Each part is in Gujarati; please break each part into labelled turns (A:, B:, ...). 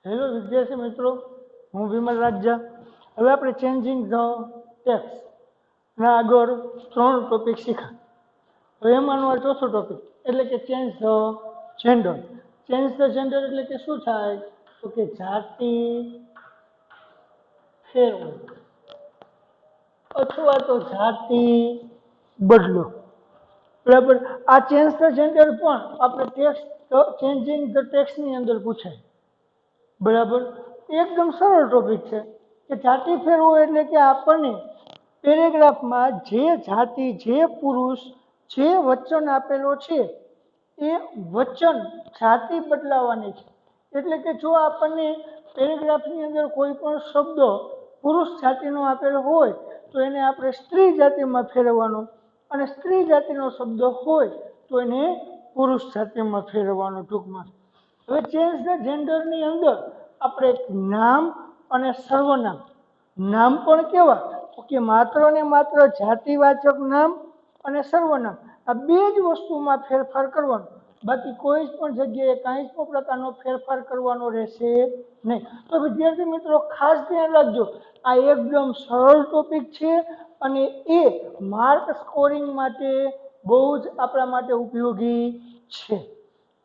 A: હેલો વિદ્યાર્થી મિત્રો, હું વિમલ રાજ્જા. હવે આપણે ચેન્જિંગ ધ ટેક્સ ના આગળ 3 ટોપિક શીખા. હવે એમાંનો આ ચોથો ટોપિક એટલે કે change the gender. Change the gender એટલે કે શું થાય? તો કે જાતિ ફેરવો અથવા તો જાતિ બદલો. બરાબર. આ ચેન્જ ધ જેન્ડર પણ આપણે ટેક્સ ચેન્જિંગ ધ ટેક્સની અંદર પૂછાય. બરાબર. એકદમ સરળ ટોપિક છે કે જાતિ ફેરવો એટલે કે આપણને પેરેગ્રાફમાં જે જાતિ, જે પુરુષ, જે વચન આપેલો છે એ વચન જાતિ બદલાવાની છે. એટલે કે જો આપણને પેરેગ્રાફની અંદર કોઈ પણ શબ્દ પુરુષ જાતિનો આપેલો હોય તો એને આપણે સ્ત્રી જાતિમાં ફેરવવાનો, અને સ્ત્રી જાતિનો શબ્દ હોય તો એને પુરુષ જાતિમાં ફેરવવાનો ટૂંકમાં. હવે ચેન્જ ધ જેન્ડરની અંદર આપણે નામ અને સર્વનામ. નામ પણ કેવા? તો કે માત્ર ને માત્ર જાતિવાચક નામ અને સર્વનામ, આ બે જ વસ્તુમાં ફેરફાર કરવાનો. બાકી કોઈ પણ જગ્યાએ કાંઈ પણ પ્રકારનો ફેરફાર કરવાનો રહેશે નહીં. તો વિદ્યાર્થી મિત્રો ખાસ ધ્યાન રાખજો, આ એકદમ સરળ ટોપિક છે અને એ માર્ક સ્કોરિંગ માટે બહુ જ આપણા માટે ઉપયોગી છે.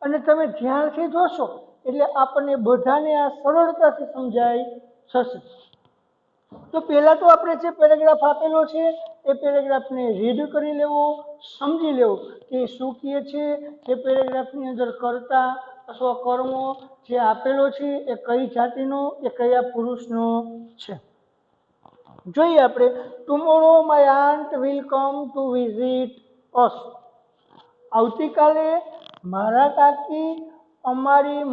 A: અને તમે ધ્યાનથી જોશો એટલે આપણને બધાને આ સરળતાથી સમજાઈ જશે. તો પહેલા તો આપણે જે પેરેગ્રાફ આપેલો છે એ પેરેગ્રાફને રીડ કરી લેવો, સમજી લેવો કે શું કહે છે. એ પેરેગ્રાફની અંદર કર્તા અથવા કર્મો જે આપેલો છે એ કઈ જાતિનો કે કયા પુરુષનો છે. જોઈએ આપણે. Tomorrow my aunt will come to visit us. આવતીકાલે મારા કાકી અમારી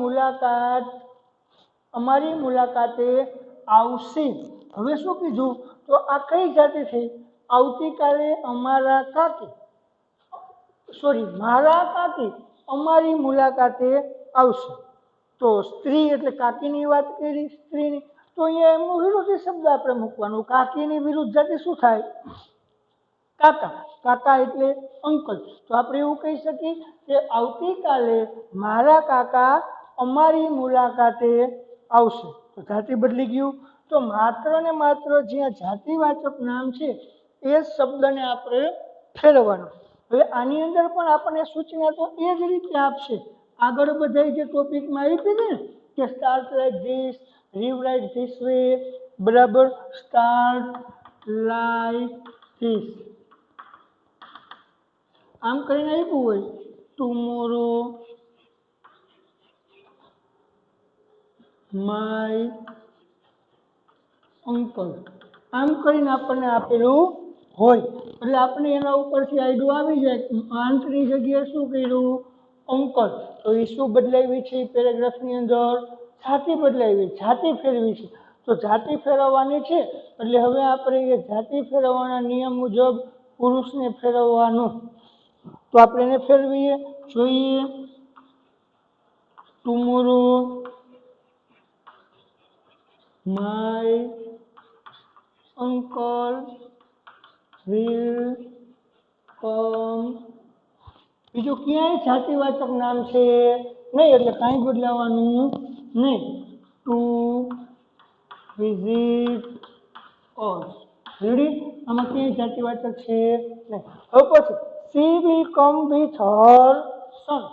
A: મુલાકાતે આવશે. હવે શું કીધું? તો આ કઈ જાતિ થઈ? આવતીકાલે મારા કાકી અમારી મુલાકાતે આવશે. તો સ્ત્રી એટલે કાકીની વાત કરી, સ્ત્રીની. તો અહીંયા એમનું વિરોધી શબ્દ આપણે મૂકવાનું. કાકીની વિરુદ્ધ જાતિ શું થાય? કાકા. કાકા એટલે અંકલ. તો આપણે એવું કહી શકીએ કે આવતીકાલે મારા કાકા અમારી મુલાકાતે આવશે. તો જાતિ બદલી ગયું. તો માત્ર ને માત્ર જ્યાં જાતિવાચક નામ છે એ શબ્દને આપણે ફેરવવાનું. હવે આની અંદર પણ આપણને સૂચના તો એ જ રીતે આપશે. આગળ બધા જે ટોપિકમાં આપી ને કે start like this, rewrite this way. બરાબર. સ્ટાર્ટ લાઈક ધીસ આમ કરીને આપ્યું હોય. ટુમોરો માય અંકલ, આમ કરીને આપણને આપેલું હોય એટલે આપણે એના ઉપરથી આઈડિયો આવી જાય. આંટની જગ્યાએ શું કર્યું? અંકલ. તો એ શું બદલાવી છે? પેરેગ્રાફની અંદર જાતિ બદલાવી, જાતિ ફેરવી છે. તો જાતિ ફેરવવાની છે એટલે હવે આપણે એ જાતિ ફેરવવાના નિયમ મુજબ પુરુષને ફેરવવાનું. તો આપણે એને ફેરવીએ. જોઈએ. Tomorrow my uncle will come. બીજું ક્યાંય જાતિવાચક નામ છે નહીં એટલે કાંઈ બદલાવાનું નહીં. To visit us. રેડી? આમાં ક્યાંય જાતિવાચક છે નહીં. હવે પછી she will come with her son.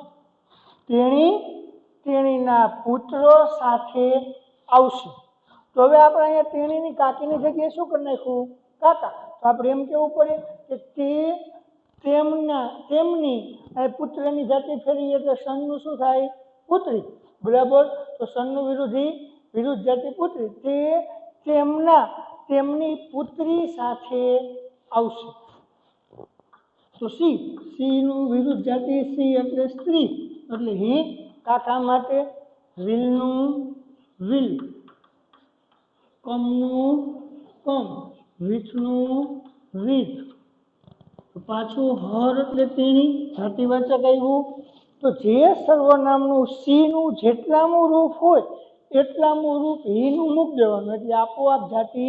A: તેણીના પુત્ર સાથે આવશે. તો હવે આપણે અહીંયા તેણીની કાકીની જગ્યાએ શું કરી નાખ્યું? કાકા. તો આપણે એમ કેવું પડે કે તેમની પુત્રની જાતિ ફેરવી એટલે સનનું શું થાય? પુત્રી. બરાબર. તો સનનું વિરુદ્ધ જાતિ પુત્રી. તેમની પુત્રી સાથે આવશે. તો સી નું વિરુદ્ધ જાતિ સી એટલે સ્ત્રી, એટલે હી કાકા માટે, વિલનું વિલ, કમનું કમ, વિથનું વિથ. તો પાછું હર એટલે તેણી, જાતિવાચક આવ્યું. તો જે સર્વનામનું સી નું જેટલામું રૂપ હોય એટલામું રૂપ હીનું મૂકી દેવાનું એટલે આપોઆપ જાતિ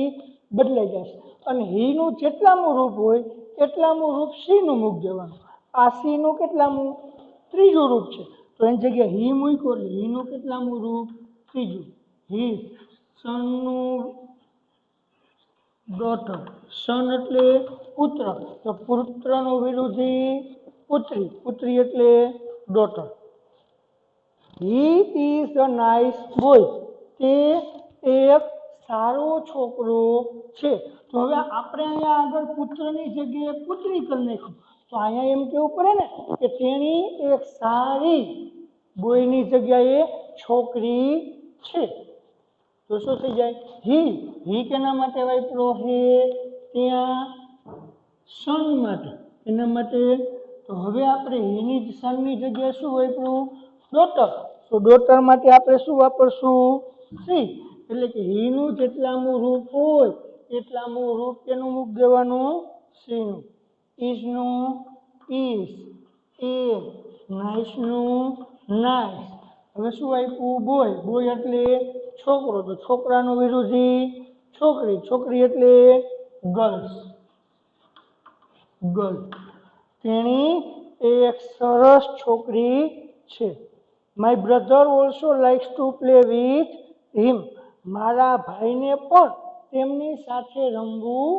A: બદલાઈ જશે. અને હીનું જેટલામું રૂપ હોય એટલામું રૂપ સીનું મૂકી દેવાનું. આ સીનું કેટલામું? ત્રીજું રૂપ છે. તો એની જગ્યાએ હી મૂક્યું એટલે હીનું કેટલામું રૂપ? ત્રીજું. his sonનું daughter. son એટલે પુત્ર, તો પુત્રનો વિરોધી પુત્રી, પુત્રી એટલે daughter. he is a nice boy. તે એક સારો છોકરો છે. તો હવે આપણે અહીંયા આગળ પુત્રની જગ્યાએ પુત્રી કરી નાખ્યું, તો અહીંયા એમ કેવું પડે ને કે તેણી એક સારી, બોયની જગ્યાએ છોકરી છે. તો શું થઈ જાય? હી કેના માટે વાપરો હે? ત્યાં સન માટે, એના માટે. તો હવે આપણે હીની સનની જગ્યાએ શું વાપર્યું? ડોટર. તો ડોટર માટે આપણે શું વાપરશું? સી. એટલે કે હીનું જેટલામું રૂપ હોય એટલામું રૂપ કેનું મૂક દેવાનું? સીનું. ઇઝનું ઇઝ, એ નાઇસનું નાઇસ. હવે શું આપ્યું? બોય. બોય એટલે છોકરો, તો છોકરાનો વિરોધી છોકરી, છોકરી એટલે ગર્લ્સ. ગર્લ. તેણી એક સરસ છોકરી છે. My brother also likes to play with him. મારા ભાઈને પણ તેમની સાથે રમવું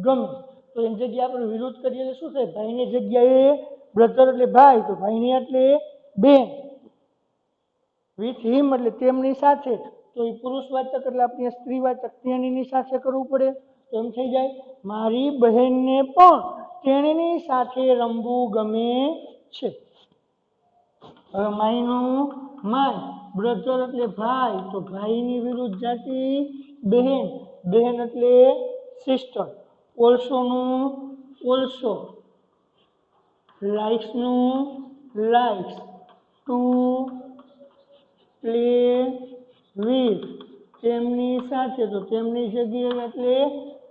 A: ગમે. તો એની જગ્યાએ આપણે વિરોધ કરીએ તો શું થાય? ભાઈની જગ્યાએ બ્રધર એટલે ભાઈ, તો ભાઈની એટલે બેન. વિથ હિમ એટલે તેમની સાથે, તો એ પુરુષવાચક એટલે આપણે સ્ત્રીવાચક તેણીની સાથે કરવું પડે. તો એમ થઈ જાય મારી બહેનને પણ તેણીની સાથે રમવું ગમે છે. હવે માયનું માય, બ્રધર એટલે ભાઈ, તો ભાઈની વિરુદ્ધ જાતિ બહેન, બહેન એટલે સિસ્ટર. ઓલ્સોનું ઓલ્સો, લાઇક્સનું લાઇક્સ, ટુ પ્લે વિથ તેમની સાથે, તો તેમની જગ્યાએ એટલે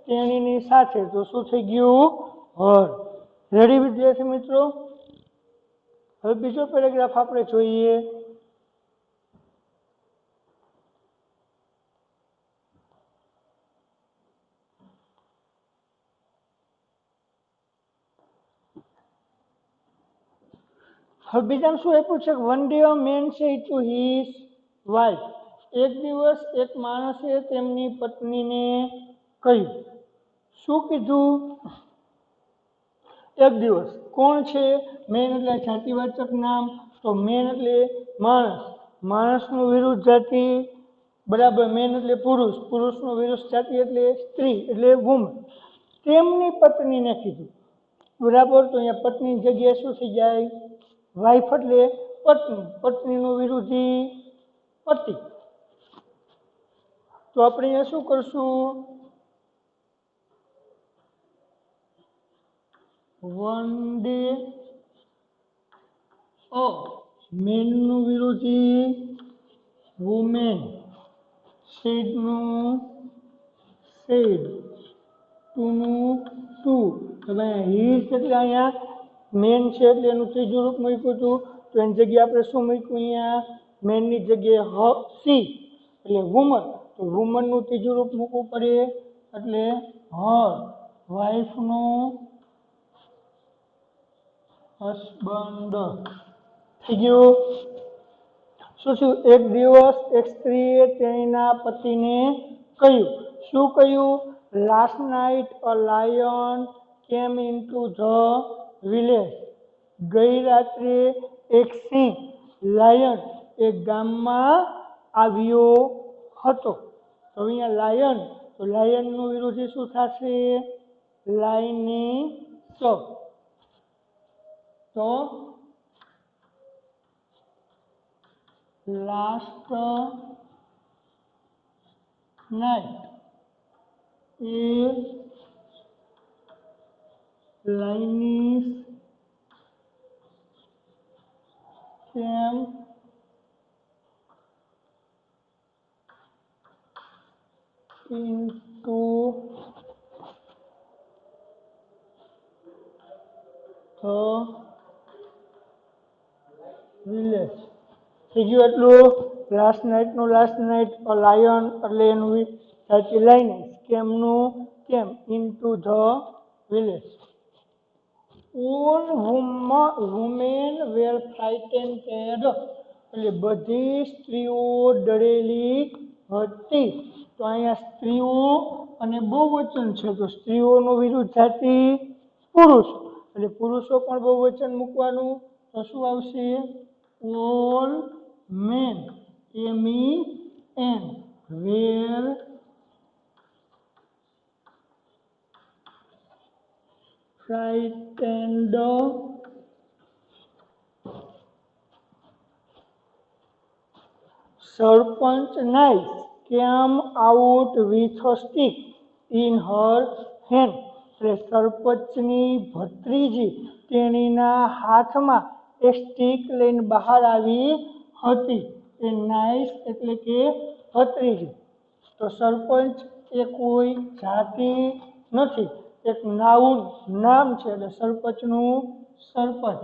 A: તેણીની સાથે. તો શું થઈ ગયું? હર. રેડી વિદ્યાર્થી મિત્રો? હવે બીજો પેરેગ્રાફ આપણે જોઈએ. હવે બીજામાં શું આપ્યું છે? One day a man said to his wife. એક દિવસ એક માણસે તેમની પત્નીને કહ્યું. શું કીધું? એક દિવસ. કોણ છે? મેન એટલે જાતિવાચક નામ, તો મેન એટલે માણસ, માણસનું વિરુદ્ધ જાતિ, બરાબર. મેન એટલે પુરુષ, પુરુષનો વિરુદ્ધ જાતિ એટલે સ્ત્રી એટલે વુમન. તેમની પત્નીને કીધું, બરાબર. તો અહીંયા પત્નીની જગ્યાએ શું થઈ જાય? વાઇફ એટલે પત્ની, પત્નીનું વિરોધી પતિ. તો આપણે અહીંયા શું કરશું? વન ડે અ, મેનનું વિરોધી વુમેન, સેડનું સેડ, ટુનું ટુ. હવે હીઝ એટલે અહીંયા મેન છે એટલે એનું ત્રીજું રૂપ મૂક્યું હતું, તો એની જગ્યાએ આપણે શું મૂક્યું? અહીંયા મેનની જગ્યાએ સી એટલે વુમન, તો વુમનનું ત્રીજું રૂપ મૂકવું પડે એટલે હર. વાઇફનું હસબન્ડ. થઈ ગયું? શું થયું? એક દિવસ એક સ્ત્રીએ તેના પતિને કહ્યું. શું કહ્યું? લાસ્ટ નાઇટ અ લાયન કેમ ઇનટુ ધ વિલેજ. ગઈ રાત્રે એક સિંહ, લાયન, એક ગામમાં આવ્યો હતો. તો અહીંયા લાયન, તો લાયનનું વિરોધી શું થશે? લાયનીસ. તો લાસ્ટ નાઇટ એ લાઇનીસ કેમ ઇનટુ ધ વિલેજ. થઈ ગયું એટલું? લાસ્ટ નાઇટનું લાસ્ટ નાઇટ લાયન એટલે એનું સાચી લાઇનીસ, કેમનું came, into the village. All women were frightened, એટલે બધી સ્ત્રીઓ ડરેલી હતી. તો અહીંયા સ્ત્રીઓ અને બહુવચન છે, તો સ્ત્રીઓનું વિરુદ્ધ જાતિ પુરુષ, એટલે પુરુષો પણ બહુવચન મૂકવાનું, તો શું આવશે? All main, MEN, wear frightened, sarpanch nice came out with a stick in her hand, એટલે સરપંચની ભત્રીજી તેણીના હાથમાં એક સ્ટીક લઈને બહાર આવી હતી. એ નાઇસ એટલે કે ભત્રીજી. તો સરપંચ એ કોઈ જાતિ નથી, એક નાઉન નામ છે, એટલે સરપંચનું સરપંચ.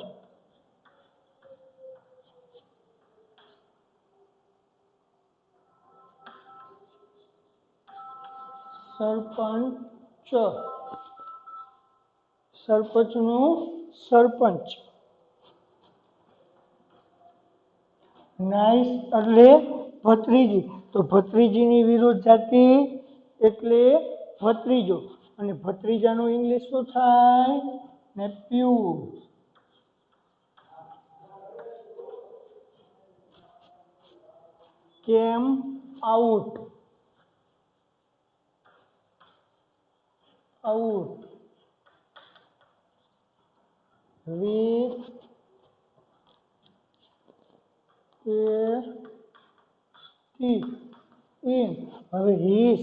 A: સરપંચ, સરપંચનું સરપંચ. નાઇસ એટલે ભત્રીજી, તો ભત્રીજીની વિરુદ્ધ જાતિ એટલે ભત્રીજો, અને ભત્રીજાનું ઇંગ્લિશ શું થાય? Nephew. Came out, out with a stick in, હવે his,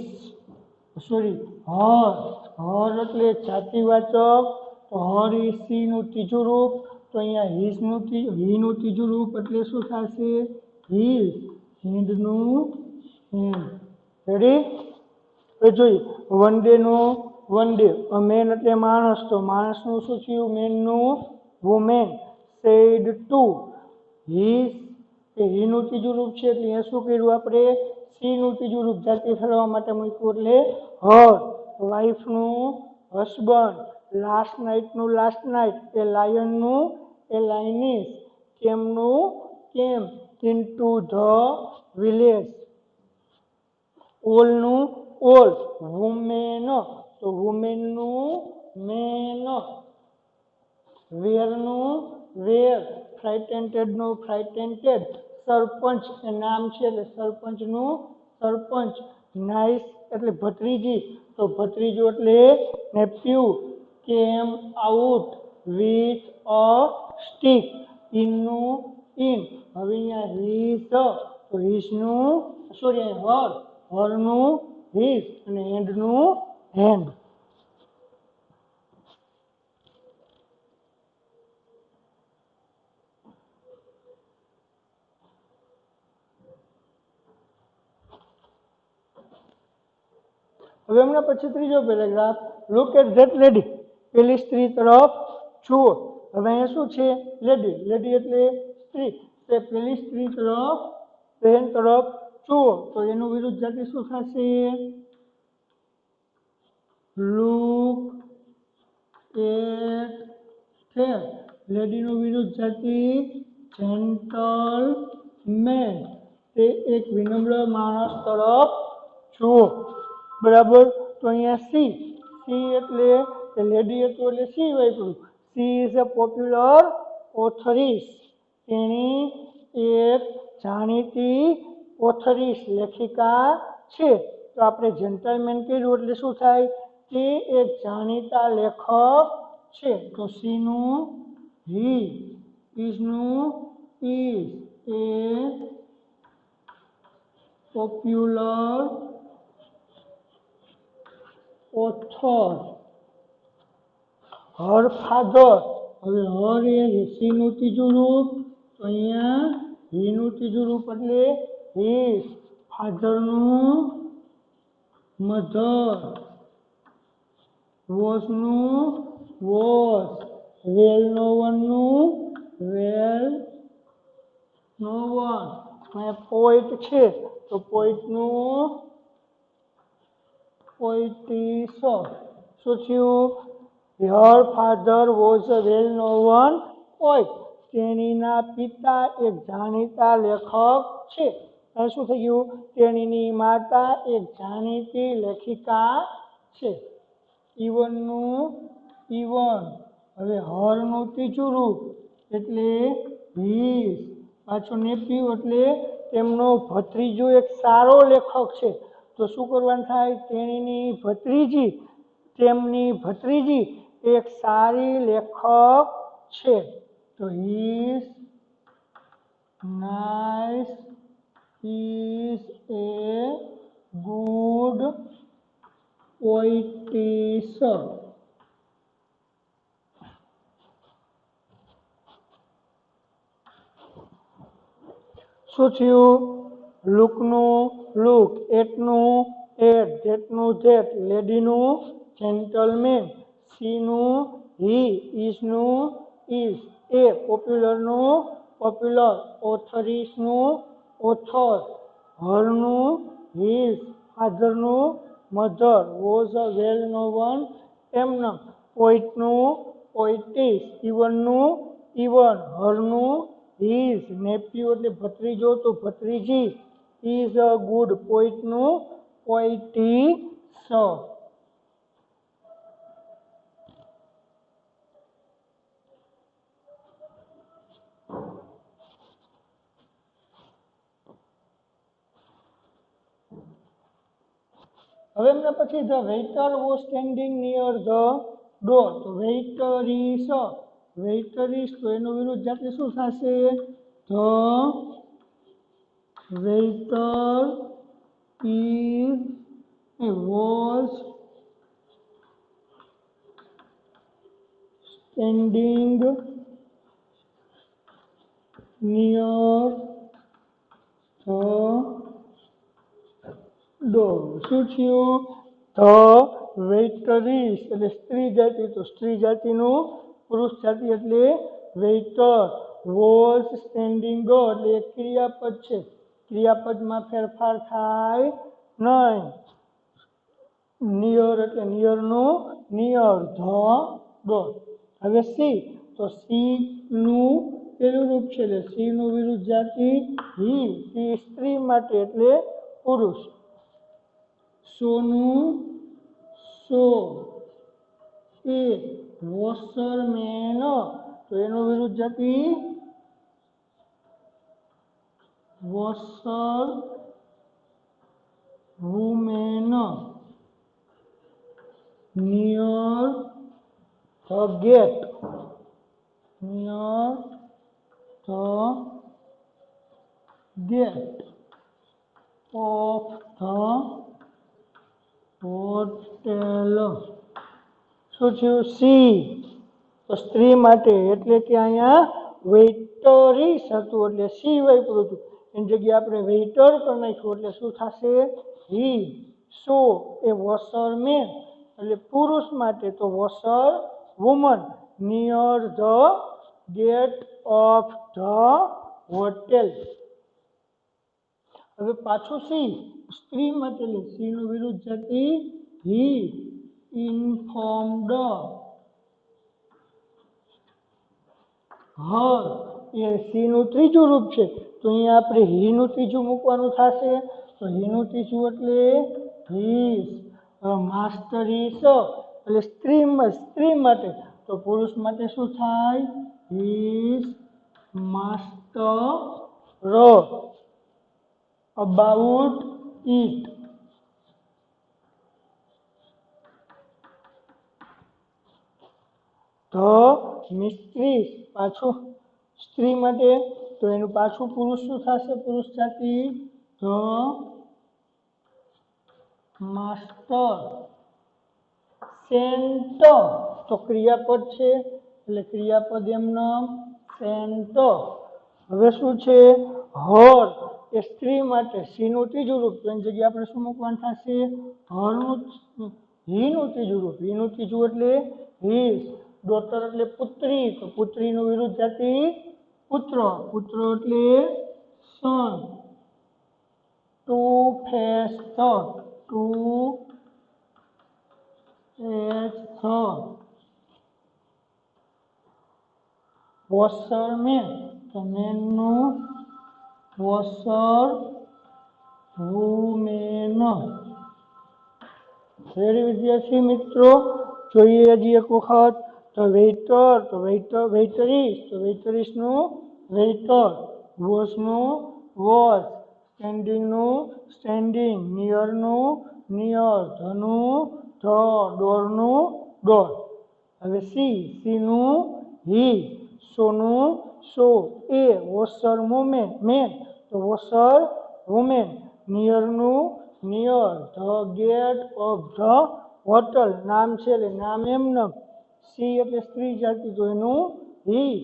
A: સોરી હર એટલે જાતિવાચક, તો હર એ સી નું ત્રીજું રૂપ, તો અહીંયા હીનું ત્રીજું રૂપ એટલે શું થશે? હીઝ, હિન્દનું હિન્દ. રેડી? હવે જોઈએ વન ડે નું વન ડે, મેન એટલે માણસ, તો માણસનું શું થયું? મેનનું વુમેન. સેડ ટુ હીઝ, એ હીનું ત્રીજું રૂપ છે, એટલે અહીંયા શું કર્યું આપણે? સીનું ત્રીજું રૂપ જાતિ ફેરવવા માટે મૂક્યું, એટલે હર. વાઇફનું હસબન્ડ, લાસ્ટ નાઇટનું લાસ્ટ નાઇટ, એ લાયનનું એ લાઇનિસ, કેમનું કેમ, ઇનટુ ધ વિલેજ. ઓલનું ઓલ, વુમેન, તો વુમેનનું મેન. વેરનું વેર, ફ્રાઇટેન્ટેડનું ફ્રાઇટેન્ટેડ. સરપંચ એ નામ છે, એટલે સરપંચનું સરપંચ. નાઇસ એટલે ભત્રીજી, તો ભત્રીજો એટલે nephew. Came out with a stick, ઇનનું ઇન, હવે અહીંયા હીઝ, તો હીઝનું સોરી હરનું હીઝ, અને હેન્ડનું હેન્ડ. હવે હમણાં પછી ત્રીજો paragraph, look at that lady, પેલી સ્ત્રી તરફ જુઓ. હવે અહીંયા શું છે? લેડી, લેડી એટલે સ્ત્રી, તે પેલી સ્ત્રી તરફ, બહેન તરફ જુઓ, તો એનું વિરુદ્ધ જાતિ શું થશે? લુક એટ ધેટ, લેડીનું વિરુદ્ધ જાતિ જેન્ટલમેન, તે એક વિનમ્ર માણસ તરફ જુઓ. બરાબર? તો અહીંયા સી, સી એટલે લેડી હતું એટલે સી વાપર્યું. સી ઇઝ અ પોપ્યુલર ઓથરિસ, તેણી એક જાણીતી ઓથરિસ લેખિકા છે. તો આપણે જેન્ટલમેન કર્યું એટલે શું થાય? તે એક જાણીતા લેખક છે. તો સીનું હી, ઇઝનું is, a popular author. Her father, હવે હર એ સીનું ત્રીજું રૂપ, તો અહીંયા હીનું ત્રીજું રૂપ એટલે હીઝ. ફાધરનું મધર, વોઝનું વોઝ, વેલ નો વનનું વેલ નો વન. અહીંયા પોઈટ છે, તો પોઈટનું પોઈટિસ. શું થયું? Her father was a well known poet, તેણીના પિતા એક જાણીતા લેખક છે. આ શું થઈ ગયું? તેણીની માતા એક જાણીતી લેખિકા છે. ઇવનનું ઇવન. હવે હરનું ત્રીજું રૂપ એટલે હીઝ. પાછું નેપ્યુ એટલે તેમનો ભત્રીજો એક સારો લેખક છે. તો શું કરવાનું થાય? તેણીની ભત્રીજી, તેમની ભત્રીજી એક સારી લેખક છે. તો his niece is a good poetess. શું થયું? લુકનું લુક, એટનું એટ, ધેટનું ધેટ, લેડીનું જેન્ટલમેન, સીનું હી, ઇઝનું ઇઝ, એ પોપ્યુલરનું પોપ્યુલર, ઓથરિસનું ઓથર, હરનું હીઝ, ફાધરનું mother, was a well known એમનેમ, પોઇટનું પોઇટિસ, ઇવનનું ઇવન, હરનું હીઝ, નેપ્યુ એટલે ભત્રીજો તો ભત્રીજી, ઇઝ અ ગુડ પોઇટનું પોઇટીસ. હવે એમના પછી the waiter was standing near the door. તો વેઇટરીસ, વેઇટરીસ તો એનું વિરુદ્ધ જાતિ શું થશે? The waiter is was standing near the door. શું થયું? ધ વેઇટરીસ એટલે સ્ત્રી જાતિ, તો સ્ત્રી જાતિનું પુરુષ જાતિ એટલે વેઇટર. વોઝ સ્ટેન્ડિંગ એટલે એક ક્રિયાપદ છે, ક્રિયાપદમાં ફેરફાર થાય નહીં. નિયર એટલે નિયરનું નિયર, ધ ડોર. હવે સી, તો સી નું પેલું રૂપ છે એટલે સી નું વિરુદ્ધ જાતિ હી, સી સ્ત્રી માટે એટલે પુરુષ. સોનું સો, એ વોશરમેન તો એનું વિરુદ્ધ જાતિ washer woman. Near the gate, near the gate of the hotel. શું થયું? સી તો સ્ત્રી માટે એટલે કે અહીંયા વેઇટરીસ હતું એટલે સી વાપર્યું હતું, એની જગ્યાએ આપણે વેઇટર કરી નાખ્યું એટલે શું થશે? હી. સો એ વોશરમેન એટલે પુરુષ માટે તો washer woman, near the gate of the hotel. હવે પાછું સી સ્ત્રી માટે એટલે સી નું વિરુદ્ધ જાતિ હી, ઇન્ફોર્મડ, હર એ સી નું ત્રીજું રૂપ છે તો અહીંયા આપણે હી નું ત્રીજું મૂકવાનું થશે. તો હી નું ત્રીજું એટલે હીઝ. માસ્ટરીસ એટલે સ્ત્રી માટે, તો પુરુષ માટે શું થાય? His master. About it, the mistress પાછું સ્ત્રી માટે તો એનું પાછું પુરુષ શું થશે? પુરુષ જાતિ ધ માસ્ટર. સેન્ટ તો ક્રિયાપદ છે એટલે ક્રિયાપદ એમનું સેન્ટ. હવે શું છે? હર એ સ્ત્રી માટે સી નું ત્રીજું રૂપ તો એની જગ્યાએ આપણે શું મૂકવાનું થશે? હરનું હી નું ત્રીજું રૂપ, હી નું ત્રીજું એટલે હીઝ. ડોટર એટલે પુત્રી તો પુત્રીનું વિરુદ્ધ જાતિ પુત્ર, પુત્ર એટલે સન. ટુ ફેસ ટુ વોશરમેન તો મેનનું વોશર વુમેન. રેડી વિદ્યાર્થી મિત્રો, જોઈએ હજી એક વખત. તો વેઇટર, તો વેઇટરીસ, તો વેઇટરીસનું વેઇટર. વોશનું વોશ, સ્ટેન્ડિંગનું સ્ટેન્ડિંગ, નિયરનું નિયર, ધનું ધ, ડોરનું ડોર. હવે સીનું હી, સોનું સો. એ વોશર મેન, તો વોશર વુમેન. નિયરનું near, the gate of the hotel, નામ છે એટલે નામ એમને. સી એટલે સ્ત્રી જાતિ, તો એનું હી.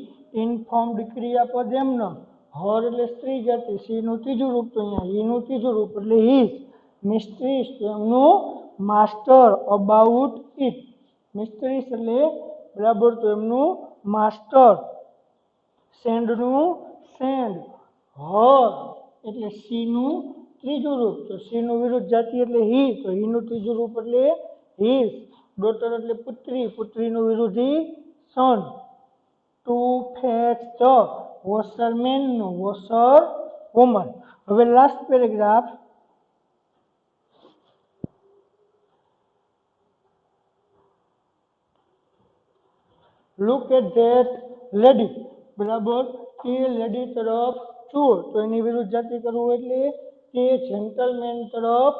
A: ઇન્ફોર્મ્ડ ક્રિયાપદ એમને. હર એટલે સ્ત્રી જાતિ, સીનું ત્રીજું રૂપ, તો અહીંયા હીનું ત્રીજું રૂપ એટલે હીઝ. મિસ્ટ્રીસ તો એમનું માસ્ટર. અબાઉટ ઇટ, મિસ્ટ્રીસ એટલે બરાબર, તો એમનું માસ્ટર. સેન્ડનું સેન્ડ, હર એટલે સીનું ત્રીજું રૂપ, તો સીનું વિરુદ્ધ જાતિ એટલે હી, તો હીનું ત્રીજું રૂપ એટલે હીઝ. ડોટર એટલે પુત્રી, પુત્રીનું વિરુદ્ધી સન. ટુ ફેચ ધ, વોશરમેનનું વોશર વુમન. હવે last paragraph. Look at that lady, બરાબર, તે લેડી તરફ જુઓ, તો એની વિરુદ્ધ જાતિ કરવું એટલે તે જેન્ટલમેન તરફ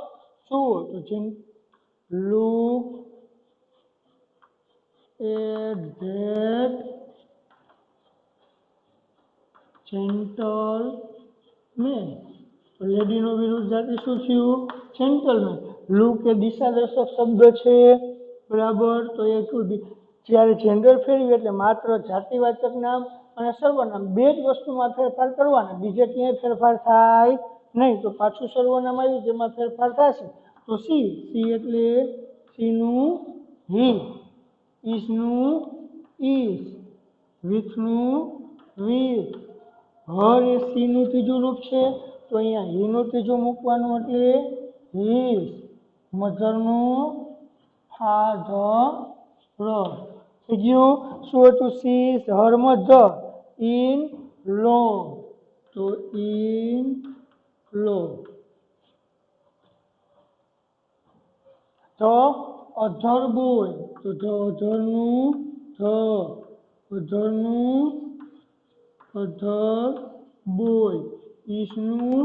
A: જુઓ, તો લુક એટ ધેટ જેન્ટલમેન. તો લેડીનો વિરુદ્ધ જાતિ શું થયું? જેન્ટલમેન. લુક એ દિશાદર્શક શબ્દ છે, બરાબર, તો એ જ્યારે જેન્ડર ફેરવી એટલે માત્ર જાતિવાચક નામ અને સર્વનામ બે જ વસ્તુમાં ફેરફાર કરવાના, બીજે ક્યાંય ફેરફાર થાય નહીં. તો પાછું સર્વનામ આવ્યું જેમાં ફેરફાર થશે. તો સી એટલે સીનું હી, ઇઝનું ઇઝ, વિથનું વિથ. હર એ સીનું ત્રીજું રૂપ છે, તો અહીંયા હીનું ત્રીજું મૂકવાનું એટલે હીઝ. મધરનું ફાધર. થઈ ગયું. શું હતું? She is her mother. In law, તો in law. The other boy, તો ધ અધરનું અધર બોય. ઇઝનું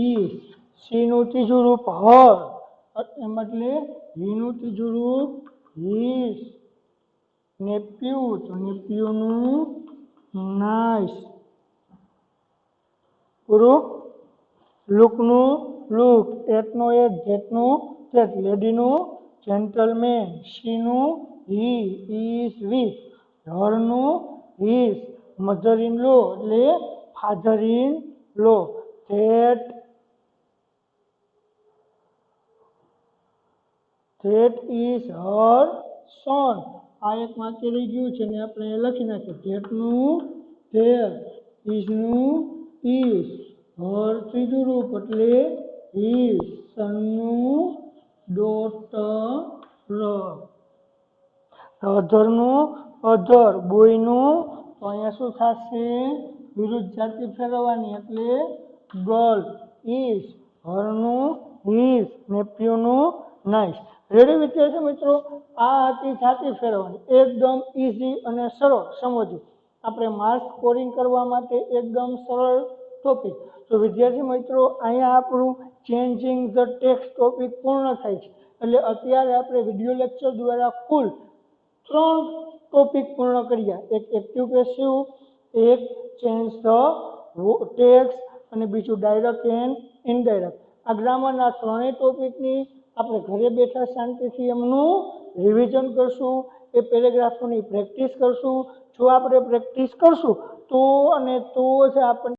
A: ઇઝ. સીનું ત્રીજું રૂપ હર, એમ એટલે હીનું ત્રીજું રૂપ હીઝ. નેપ્યુ, તો નેપ્યુનું નાઇસ. પૂરું. લુકનું લુક, એટનો એટ, ધેટનું ધેટ. લેડીનું જેન્ટલમેન, સીનું હી, ઇઝ વિથ. હરનું હીઝ. મધર ઇન લો એટલે father in law. That is her son. આ એક વાક્ય રહી ગયું છે ને આપણે લખી નાખીએ. ધેટનું ધેટ, ઇઝનું ઇઝ, હર ત્રીજું રૂપ એટલે હીઝ, સનનું ડોટર. અધરનું અધર, બોયનું, તો અહીંયા શું થશે? વિરુદ્ધ જાતિ ફેરવવાની એટલે ગર્લ. ઇઝ, હરનું હીઝ, નેપ્યુનું નાઇસ. રેડી વિદ્યાર્થી મિત્રો, આ હતી જાતિ ફેરવવાની. એકદમ ઇઝી અને સરળ સમજવું. આપણે માર્ક સ્કોરિંગ કરવા માટે એકદમ સરળ ટોપિક. તો વિદ્યાર્થી મિત્રો, અહીંયા આપણું ચેન્જિંગ ધ ટેક્સ્ટ ટોપિક પૂર્ણ થાય છે. એટલે અત્યારે આપણે વિડીયો લેક્ચર દ્વારા કુલ 3 ટોપિક પૂર્ણ કર્યા. એક એક્ટિવ પેસિવ, એક ચેન્જ ધ ટેક્સ્ટ અને બીજું ડાયરેક્ટ એન્ડ ઇનડાયરેક્ટ. આ ગ્રામરના ત્રણેય ટોપિકની આપણે ઘરે બેઠા શાંતિથી એમનું રિવિઝન કરશું. એ પેરેગ્રાફોની પ્રેક્ટિસ કરશું. જો આપણે પ્રેક્ટિસ કરશું તો જ આપણને